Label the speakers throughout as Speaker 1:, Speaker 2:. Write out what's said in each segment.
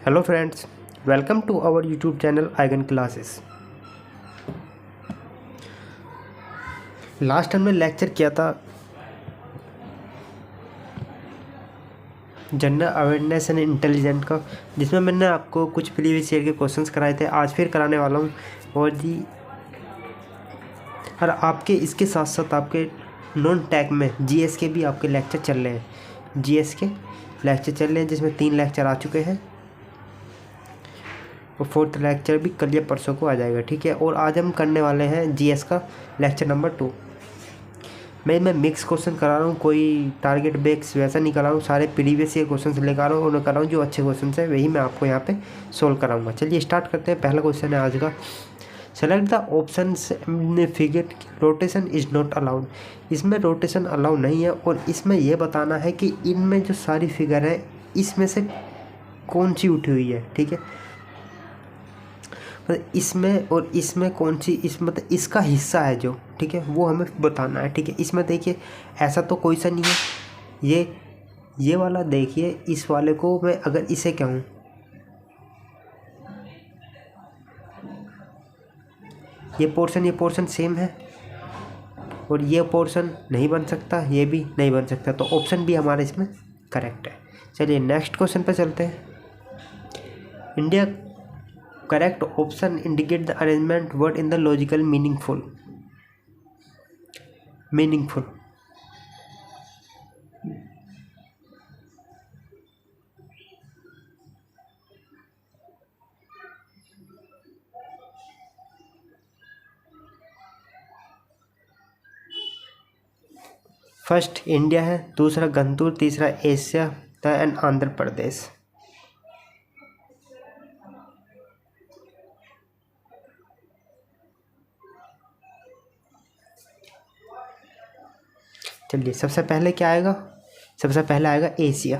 Speaker 1: Hello friends, welcome to our YouTube channel Eigen Classes। Last हमने lecture किया था general awareness and intelligent का, जिसमें मैंने आपको कुछ प्रीवियस ईयर के क्वेश्चंस कराए थे। आज फिर कराने वाला हूँ और आपके इसके साथ साथ आपके नॉन टैग में जीएस के भी आपके लेक्चर चल रहे हैं। जीएस के लेक्चर चल रहे हैं जिसमें 3 लेक्चर आ चुके हैं और 4th लेक्चर भी कल या परसों को आ जाएगा, ठीक है। और आज हम करने वाले हैं जीएस का लेक्चर नंबर 2। मैं मिक्स क्वेश्चन करा रहा हूँ, कोई टारगेट बेस्ड वैसा नहीं करा रहा हूँ। सारे प्रीवियस ईयर क्वेश्चन लेकर आ रहा हूँ और कर रहा हूँ जो अच्छे क्वेश्चन है वही मैं आपको यहाँ पे सोल्व कराऊंगा। चलिए स्टार्ट करते हैं। पहला क्वेश्चन है आज का, select the option figure rotation is not allowed. इसमें रोटेशन अलाउ नहीं है और इसमें यह बताना है कि इनमें जो सारी फिगर है इसमें से कौन सी उठी हुई है, ठीक है। इसमें और इसमें कौन सी मतलब इसका हिस्सा है जो, ठीक है, वो हमें बताना है, ठीक है। इसमें देखिए ऐसा तो कोई सा नहीं है। ये वाला देखिए, इस वाले को मैं अगर इसे कहूँ, ये पोर्शन सेम है और ये पोर्शन नहीं बन सकता, ये भी नहीं बन सकता, तो ऑप्शन भी हमारा इसमें करेक्ट है। चलिए नेक्स्ट क्वेश्चन पे चलते हैं। India correct option indicate the arrangement word in the logical meaningful. First India है, दूसरा गंतूर, तीसरा एशिया एंड आंध्र प्रदेश। चलिए सबसे पहले क्या आएगा? सबसे पहले आएगा एशिया।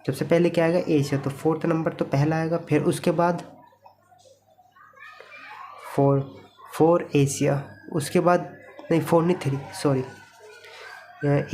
Speaker 1: सबसे पहले क्या आएगा? एशिया। तो 4th नंबर तो पहला आएगा, फिर उसके बाद 4 एशिया, उसके बाद नहीं 4 नहीं 3, सॉरी।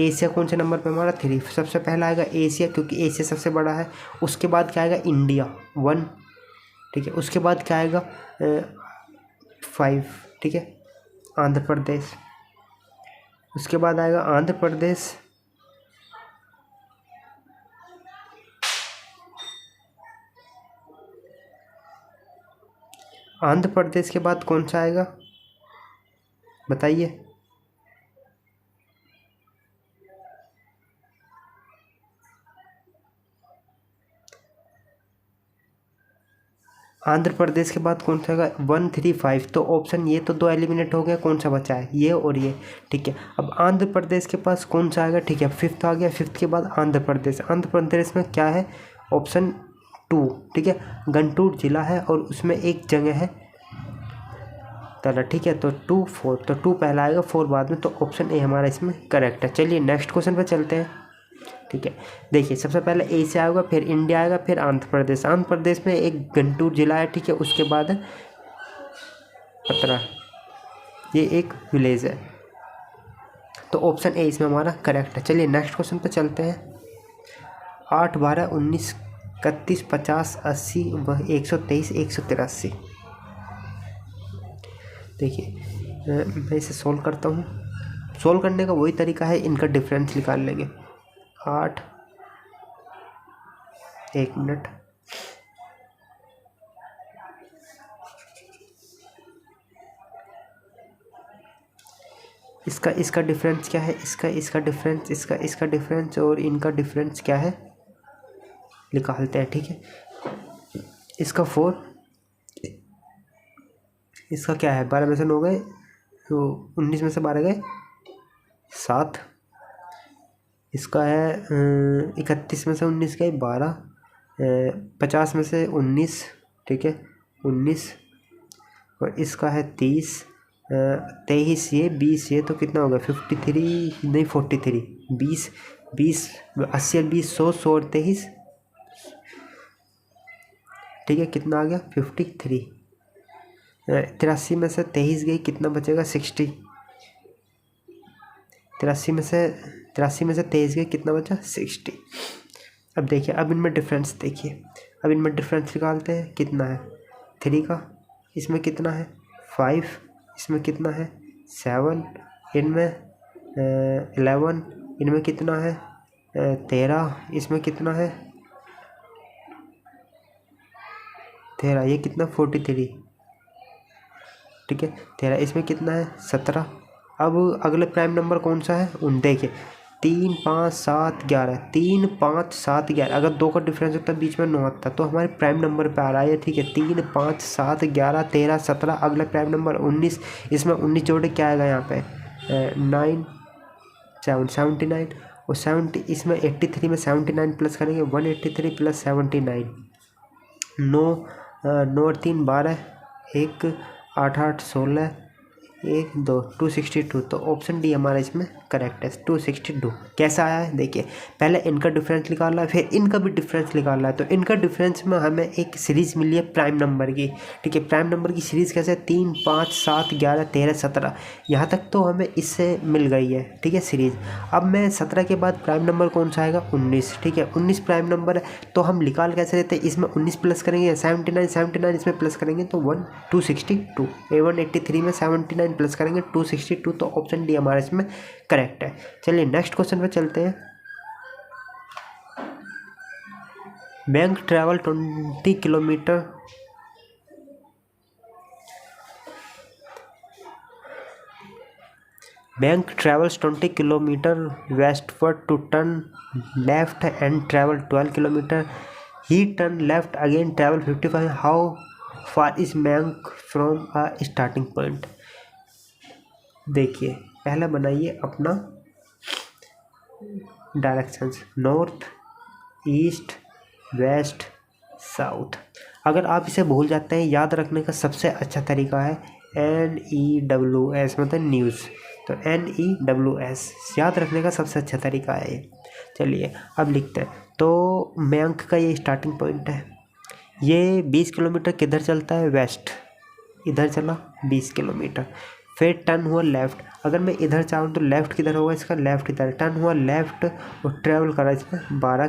Speaker 1: एशिया कौन से नंबर पे हमारा? 3। सबसे पहला आएगा एशिया क्योंकि एशिया सबसे बड़ा है। उसके बाद क्या आएगा? इंडिया 1, ठीक है। उसके बाद क्या आएगा? 5, ठीक है, आंध्र प्रदेश। उसके बाद आएगा आंध्र प्रदेश, आंध्र प्रदेश के बाद कौन सा आएगा बताइए? आंध्र प्रदेश के बाद कौन सा आएगा? 1, 3, 5। तो ऑप्शन ये तो 2 एलिमिनेट हो गया, कौन सा बचा है? ये और ये, ठीक है। अब आंध्र प्रदेश के पास कौन सा आएगा? ठीक है, 5th आ गया। 5th के बाद आंध्र प्रदेश। आंध्र प्रदेश में क्या है? ऑप्शन 2, ठीक है, गंटूर जिला है और उसमें एक जगह है तला, ठीक है। तो 2, 4, तो 2 पहला आएगा, 4 बाद में, तो ऑप्शन ए हमारा इसमें करेक्ट है। चलिए नेक्स्ट क्वेश्चन पर चलते हैं, ठीक है। देखिए सबसे पहले एशिया आएगा, फिर इंडिया आएगा, फिर आंध्र प्रदेश। आंध्र प्रदेश में एक गंटूर जिला है, ठीक है। उसके बाद पतरा, ये एक विलेज है, तो ऑप्शन ए इसमें हमारा करेक्ट है। चलिए नेक्स्ट क्वेश्चन पे चलते हैं। 8, 12, 19, 31, 50, 80, 123, 183। देखिए मैं इसे सोल्व करता हूँ। सोल्व करने का वही तरीका है, इनका डिफरेंस निकाल लेंगे। 8, 1 मिनट, इसका डिफरेंस क्या है? इसका डिफरेंस, इसका डिफरेंस और इनका डिफरेंस क्या है निकालते हैं, ठीक है। इसका 4, इसका क्या है? 12 में से 9 गए, तो 19 में से 12 गए 7। इसका है 31 में से 19 गए 12, 50 में से 19, ठीक है, 19। और इसका है 30, 23 ये, 20 ये, तो कितना होगा? 53 नहीं 43, 20, 80 और 20, 100, 100 और 23, ठीक है, कितना आ गया? 53। 83 में से 23 गई, कितना बचेगा? 60। 83 में से 23 गए, कितना बचा? 60। अब देखिए, अब इनमें डिफरेंस देखिए, अब इनमें डिफरेंस निकालते हैं। कितना है 3 का, इसमें कितना है 5, इसमें कितना है 7, इनमें 11, इनमें कितना है 13, इसमें कितना है 13, ये कितना 43, ठीक है 13, इसमें कितना है 17। अब अगले प्राइम नंबर कौन सा है उन देखिए 3 5 7 11, 3 5 7 11, अगर 2 का डिफरेंस होता है बीच में 9 आता तो हमारे प्राइम नंबर पे आ रहा है, ठीक है 3 5 7 11 13 17, अगला प्राइम नंबर 19, इसमें 19 जोड़े क्या आएगा यहाँ पे 9 7 79, और 70 इसमें 83 में 79 प्लस करेंगे 183 प्लस 79, 9 9 और 3 12, 1 8 8 16, 1 2 262, तो ऑप्शन डी हमारा इसमें करेक्ट है 262। कैसा आया है देखिए, पहले इनका डिफरेंस निकालना है, फिर इनका भी डिफरेंस निकालना है। तो इनका डिफरेंस में हमें एक सीरीज मिली है प्राइम नंबर की, ठीक है प्राइम नंबर की सीरीज़ कैसे 3 5 7 11 13 17, यहाँ तक तो हमें इससे मिल गई है, ठीक है सीरीज़। अब मैं 17 के बाद प्राइम नंबर कौन सा आएगा 19, ठीक है 19 प्राइम नंबर है, तो हम निकाल कैसे लेते हैं, इसमें 19 प्लस करेंगे 79 79 इसमें प्लस करेंगे तो 262, 183 में 79 प्लस करेंगे 262, तो ऑप्शन डी हमारा इसमें करेक्ट है। चलिए नेक्स्ट क्वेश्चन पे चलते हैं। Bank travel 20 kilometre bank travels 20 kilometer westward to turn left and travel 12 kilometer. He turn left again, travel 55. How far is bank from a starting point? देखिए पहले बनाइए अपना directions, north east west south. अगर आप इसे भूल जाते हैं, याद रखने का सबसे अच्छा तरीका है NEWS, मतलब न्यूज़, तो NEWS याद रखने का सबसे अच्छा तरीका है ये। चलिए अब लिखते हैं। तो मयंक का ये स्टार्टिंग पॉइंट है, ये 20 किलोमीटर किधर चलता है वेस्ट, इधर चला 20 किलोमीटर, फिर टर्न हुआ लेफ़्ट। अगर मैं इधर चाहूँ तो लेफ़्ट किधर होगा इसका, लेफ़्ट इधर, टर्न हुआ लेफ़्ट और ट्रैवल करा इसमें 12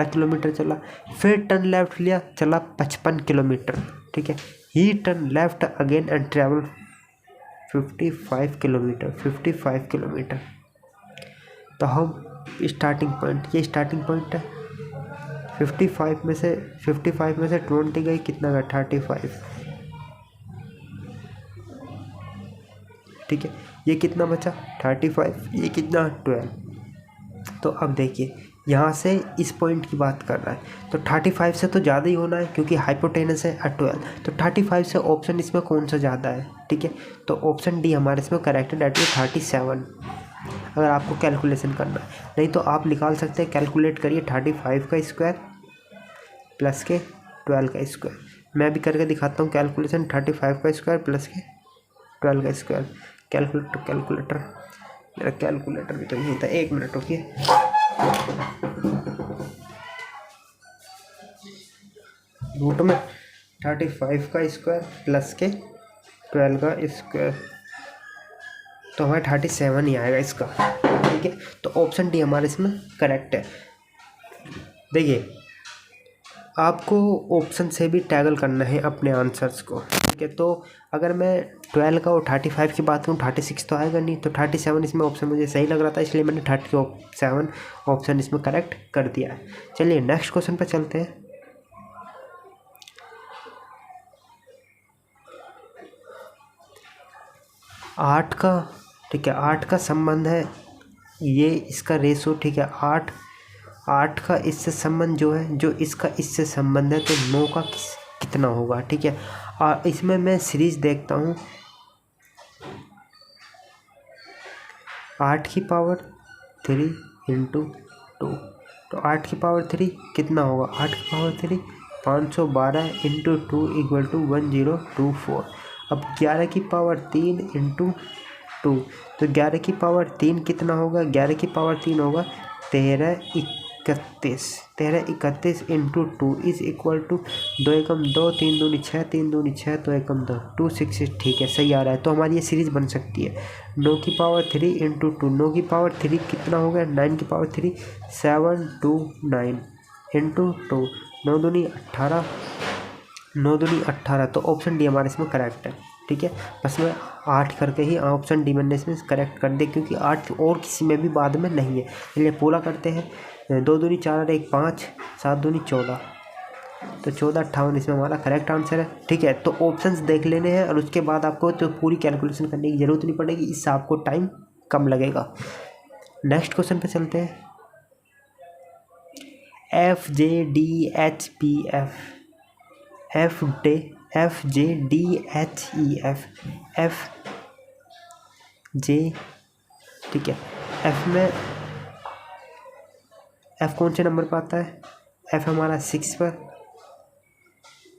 Speaker 1: किलोमीटर चला, फिर टर्न लेफ़्ट लिया, चला 55 किलोमीटर, ठीक है। ही turn left again and travel 55 kilometre. तो हम स्टार्टिंग पॉइंट, ये स्टार्टिंग पॉइंट है, 55 में से 20 गई, कितना गया 35, ठीक है। ये कितना बचा 35, ये कितना 12। तो अब देखिए यहाँ से इस पॉइंट की बात कर रहा है, तो 35 से तो ज़्यादा ही होना है क्योंकि हाइपोटेनस है 12, तो 35 से ऑप्शन इसमें कौन सा ज़्यादा है, ठीक है। तो ऑप्शन डी हमारे इसमें करेक्ट है, डेट इज 37, अगर आपको कैलकुलेशन करना है। नहीं तो आप निकाल सकते हैं, कैलकुलेट करिए 35 का स्क्वायर प्लस के 12 का स्क्वायर। मैं भी करके दिखाता हूँ कैलकुलेशन, 35 का स्क्वायर प्लस के 12 का स्क्वायर। कैलकुलेटर मेरा कैलकुलेटर भी तो नहीं था, 1 मिनट रुकिए। रूट में 35 का स्क्वायर प्लस के 12 का स्क्वायर, तो हमारा 37 ही आएगा इसका, ठीक है। तो ऑप्शन डी हमारे इसमें करेक्ट है। देखिए आपको ऑप्शन से भी टैगल करना है अपने आंसर्स को, ठीक है। तो अगर मैं 12 का और 35 की बात करूँ, 36 तो आएगा नहीं, तो 37 इसमें ऑप्शन मुझे सही लग रहा था, इसलिए मैंने 37 ऑप्शन इसमें करेक्ट कर दिया है। चलिए नेक्स्ट क्वेश्चन पर चलते हैं। आठ का, ठीक है 8 का संबंध है, ये इसका रेशो, ठीक है 8 का इससे संबंध जो है, जो इसका इससे संबंध है, तो 9 का कितना होगा, ठीक है। और इसमें मैं सीरीज देखता हूँ, 8 की पावर 3 इंटू 2, तो 8 की पावर 3 कितना होगा, 8 की पावर 3 512 इंटू 2 इक्वल टू 1024। अब 11 की पावर 3 इंटू 2, तो 11 की पावर 3 कितना होगा, 11 की पावर 3 होगा 13 31, 13 31 इंटू 2 इज इक्वल टू 2 एकम 2, 3 दूनी 6, 3 दूनी 6, 2 एकम 2, 266। ठीक है, सही आ रहा है। तो हमारी ये सीरीज बन सकती है 9 की पावर 3 इंटू 2। 9 की पावर 3 कितना हो गया, 9 की पावर 3 729 इंटू 2, 9 दूनी 18, 9 दूनी 18। तो ऑप्शन डी हमारे इसमें करेक्ट है। ठीक है, बस मैं 8 करके ही ऑप्शन डी मैंने इसमें करेक्ट कर दे, क्योंकि 8 और किसी में भी बाद में नहीं है। चलिए पूरा करते हैं। 2 दूनी 4 और 1 5, 7 दूनी 14, तो 1458 इसमें हमारा करेक्ट आंसर है। ठीक है, तो ऑप्शंस देख लेने हैं और उसके बाद आपको तो पूरी कैलकुलेशन करने की ज़रूरत नहीं पड़ेगी, इससे आपको टाइम कम लगेगा। नेक्स्ट क्वेश्चन पे चलते हैं। F J D H P F, F J D H E F, F J. ठीक है, एफ में एफ कौन से नंबर पर आता है, एफ हमारा 6 पर,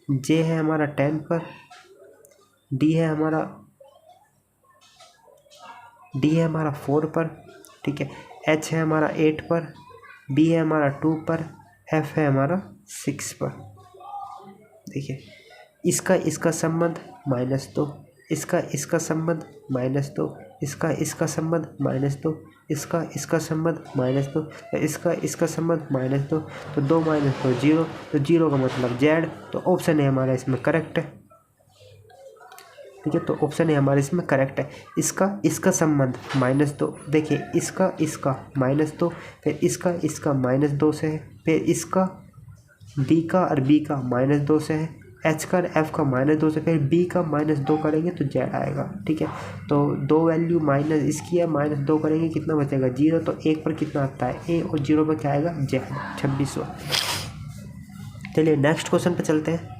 Speaker 1: जे है हमारा 10 पर, डी है हमारा 4 पर। ठीक है, एच है हमारा 8 पर, बी है हमारा 2 पर, एफ है हमारा 6 पर। देखिए, इसका संबंध -2, इसका संबंध -2, इसका संबंध -2, इसका संबंध -2, इसका संबंध -2, तो 2 - 2 0, तो 0 का मतलब जेड। तो ऑप्शन है हमारा इसमें करेक्ट है। ठीक है, तो ऑप्शन है हमारे इसमें करेक्ट है। इसका संबंध -2, देखिए इसका -2, फिर इसका -2 से है, फिर इसका डी का और बी का -2 से है, एच का और एफ का -2 से, फिर बी का -2 करेंगे तो जेड आएगा। ठीक है, तो 2 वैल्यू माइनस इसकी है, -2 करेंगे कितना बचेगा 0, तो 1 पर कितना आता है ए, और 0 पर क्या आएगा जेड, 2600। चलिए नेक्स्ट क्वेश्चन पे चलते हैं।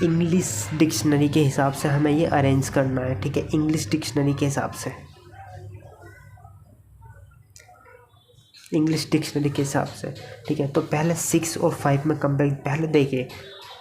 Speaker 1: इंग्लिश डिक्शनरी के हिसाब से हमें ये अरेंज करना है। ठीक है, इंग्लिश डिक्शनरी के हिसाब से, इंग्लिश डिक्शनरी के हिसाब से। ठीक है, तो पहले 6 और 5 में कंपेयर। पहले देखिए,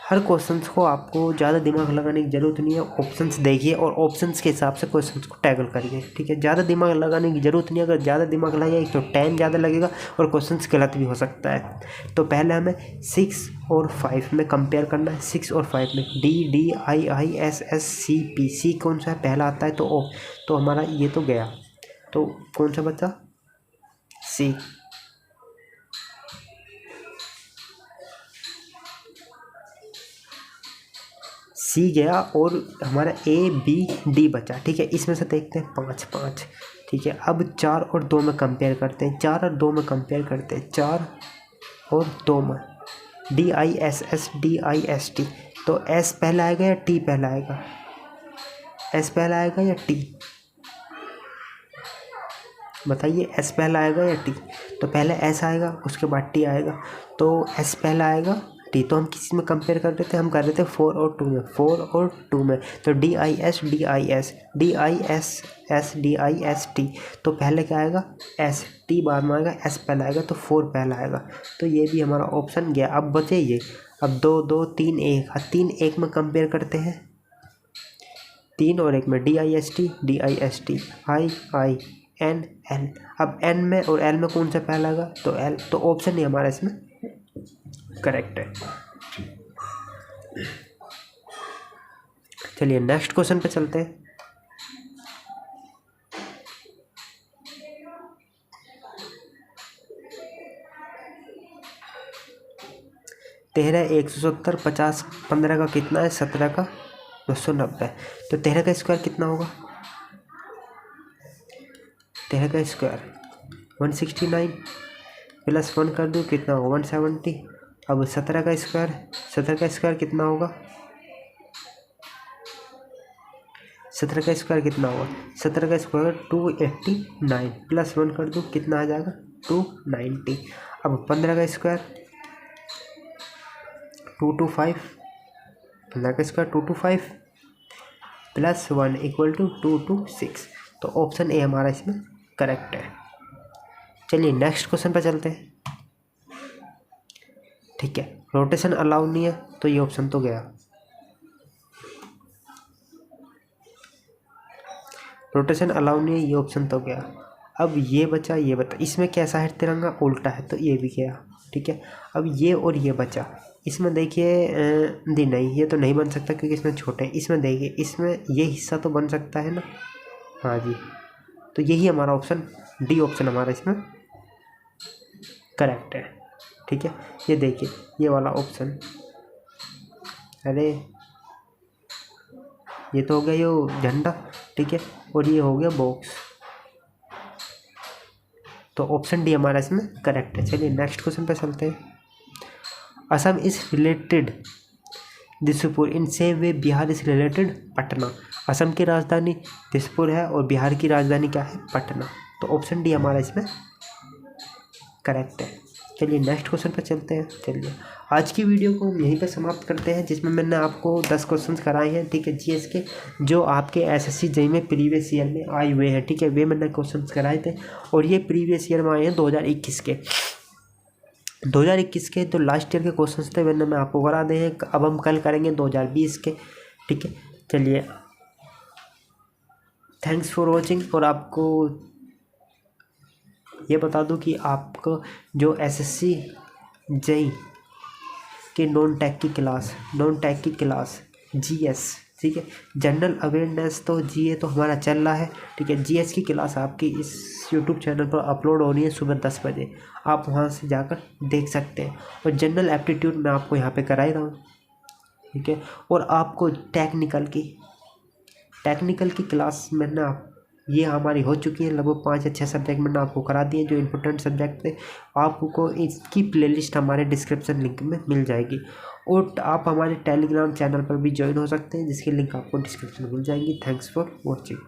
Speaker 1: हर क्वेश्चंस को आपको ज़्यादा दिमाग लगाने की ज़रूरत नहीं है। ऑप्शंस देखिए और ऑप्शंस के हिसाब से क्वेश्चंस को टैकल करिए। ठीक है, ज़्यादा दिमाग लगाने की ज़रूरत नहीं है। अगर ज़्यादा दिमाग लगाइए तो टाइम ज़्यादा लगेगा और क्वेश्चंस गलत भी हो सकता है। तो पहले हमें 6 और 5 में कंपेयर करना है। 6 और 5 में D I I S S C P, C कौन सा है पहला आता है, तो हमारा ये तो गया, तो कौन सा बचा सी। सी गया और हमारा ए बी डी बचा। ठीक है, इसमें से देखते हैं 5 5। ठीक है, अब 4 और 2 में कंपेयर करते हैं। 4 और 2 में कंपेयर करते हैं। 4 और 2 में डी आई एस टी, तो एस पहला आएगा या टी पहला आएगा, एस पहला आएगा या टी, बताइए एस पहला आएगा या टी। तो पहले एस आएगा, उसके बाद टी आएगा, तो एस पहला आएगा, टी। तो हम किसी में कंपेयर कर रहे थे, हम कर रहे थे 4 और 2 में, 4 और 2 में। तो डी आई एस टी, तो पहले क्या आएगा एस, टी बाद में आएगा, एस पहला आएगा, तो 4 पहला आएगा। तो ये भी हमारा ऑप्शन गया। अब बचे ये, अब 2 2 3 1, 3 1 में कंपेयर करते हैं। 3 और 1 में D I S T, I N L. अब एन में और एल में कौन सा पहला आएगा, तो एल। तो ऑप्शन ही हमारा इसमें करेक्ट है। चलिए नेक्स्ट क्वेश्चन पे चलते हैं। तेरह 170, 50 15 का कितना है, 17 का 290। तो 13 का स्क्वायर कितना होगा, 13 का स्क्वायर 169 प्लस 1 कर दूँ कितना होगा 170। अब 17 का स्क्वायर कितना होगा, 17 का स्क्वायर कितना होगा, 17 का स्क्वायर 289 प्लस 1 कर दूँ कितना आ जाएगा 290। अब 15 का स्क्वायर 225, 15 का स्क्वायर 225 प्लस 1 इक्वल टू 226। तो ऑप्शन ए हमारा इसमें करेक्ट है। चलिए नेक्स्ट क्वेश्चन पर चलते हैं। ठीक है, रोटेशन अलाउ नहीं है, तो ये ऑप्शन तो गया। रोटेशन अलाउ नहीं है, ये ऑप्शन तो गया। अब ये बचा, ये बता, इसमें कैसा है तिरंगा, उल्टा है तो ये भी गया, ठीक है। अब ये और ये बचा, इसमें देखिए जी नहीं, ये तो नहीं बन सकता क्योंकि इसमें छोटे है। इसमें देखिए, इसमें ये हिस्सा तो बन सकता है ना, हाँ जी, तो यही हमारा ऑप्शन डी ऑप्शन हमारा इसमें करेक्ट है, ठीक है। ये देखिए ये वाला ऑप्शन, अरे ये तो हो गया ये झंडा, ठीक है, और ये हो गया बॉक्स, तो ऑप्शन डी हमारा इसमें करेक्ट है। चलिए नेक्स्ट क्वेश्चन पे चलते हैं। Assam is related Dispur in same way Bihar is related Patna. Assam की राजधानी दिसपुर है और बिहार की राजधानी क्या है, पटना, तो ऑप्शन डी हमारा इसमें करेक्ट है। चलिए नेक्स्ट क्वेश्चन पर चलते हैं। चलिए आज की वीडियो को हम यहीं पर समाप्त करते हैं, जिसमें मैंने आपको 10 क्वेश्चंस कराए हैं, ठीक है, जीएस के, जो आपके एसएससी जेईई में प्रीवियस ईयर में आए हुए हैं, ठीक है, वे मैंने क्वेश्चंस कराए थे और ये प्रीवियस ईयर में आए हैं 2021 के। 2021 के तो लास्ट ईयर के क्वेश्चंस थे, मैं आपको करा दे हैं। अब हम कल करेंगे 2020 के, ठीक है। चलिए थैंक्स फॉर वॉचिंग। और आपको ये बता दूं कि आपको जो एसएससी जेईई कि नॉन टेक की क्लास जीएस, ठीक है, जनरल अवेयरनेस तो जीए तो हमारा चल रहा है, ठीक है। जीएस की क्लास आपकी इस यूट्यूब चैनल पर अपलोड हो रही है सुबह 10 बजे, आप वहां से जाकर देख सकते हैं। और जनरल एप्टीट्यूड मैं आपको यहाँ पे करा ही रहा हूँ, ठीक है। और आपको टेक्निकल की क्लास मैंने ये हमारी हो चुकी है, लगभग 5 या 6 सब्जेक्ट मैंने आपको करा दिए जो इम्पोर्टेंट सब्जेक्ट थे। आपको इसकी प्लेलिस्ट हमारे डिस्क्रिप्शन लिंक में मिल जाएगी और आप हमारे टेलीग्राम चैनल पर भी ज्वाइन हो सकते हैं, जिसकी लिंक आपको डिस्क्रिप्शन में मिल जाएगी। Thanks for watching.